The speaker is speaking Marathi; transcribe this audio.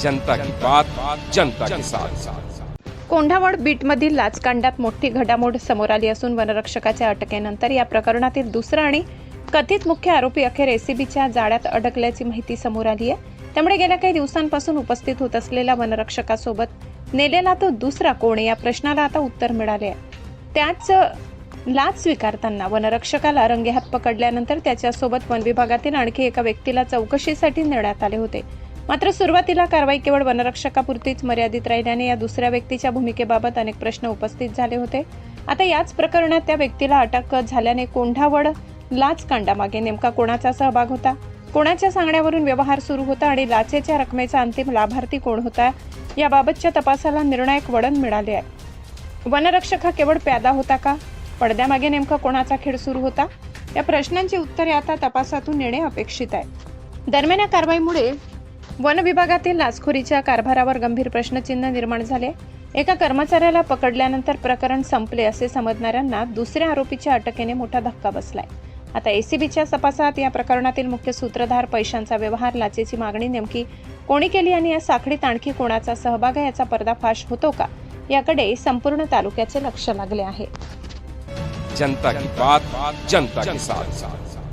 जनता की बात, जनता के साथ। कोंढावड बीटमधील लाचकांडात मोठी घडामोड समोर आली असून वनरक्षकाच्या अटकेनंतर या प्रकरणातील दुसरा आणि कथित मुख्य आरोपी अखेर एसीबीच्या जाळ्यात अडकल्याची माहिती समोर आली आहे। त्यामुळे गेल्या काही दिवसांपासून उपस्थित होत असलेल्या वनरक्षकासोबत नेलेला तो दुसरा कोण या प्रश्नाला आता उत्तर मिळाले आहे। त्याच लाच स्वीकारताना वनरक्षकाला रंगेहात पकडल्यानंतर त्याच्यासोबत वन विभागातील आणखी एका व्यक्तीला चौकशीसाठी नेण्यात आले होते। मात्र सुरुवातीला कारवाई केवळ वनरक्षकापुरतीच मर्यादित राहिल्याने या दुसऱ्या व्यक्तीच्या भूमिकेबाबत अनेक प्रश्न उपस्थित झाले होते। आता याच प्रकरणात त्या व्यक्तीला अटक झाल्याने कोंढावड लाचकांडामागे नेमका कोणाचा सहभाग होता, कोणाच्या सांगण्यावरून व्यवहार सुरू होता आणि लाचेच्या रकमेचा अंतिम लाभार्थी कोण होता याबाबतच्या तपासाला निर्णायक वळण मिळाले आहे। वनरक्षक हा केवळ प्यादा होता का, पडद्यामागे नेमका कोणाचा खेळ सुरू होता या प्रश्नांची उत्तरे आता तपासातून येणे अपेक्षित आहे। दरम्यान या कारवाईमुळे वन विभागातील लाचखोरीच्या कारभारावर गंभीर प्रश्नचिन्ह निर्माण झाले। एका कर्मचाऱ्याला पकडल्यानंतर प्रकरण संपले असे समजणाऱ्यांना दुसऱ्या आरोपीच्या अटकेने मोठा धक्का बसलाय। आता एसीबीच्या तपासात या प्रकरणातील मुख्य सूत्रधार, पैशांचा व्यवहार, लाचेची मागणी नेमकी कोणी केली आणि या साखळीत आणखी कोणाचा सहभाग आहे याचा पर्दाफाश होतो का याकडे संपूर्ण तालुक्याचे लक्ष लागले आहे। जनता की बात, जनता के साथ।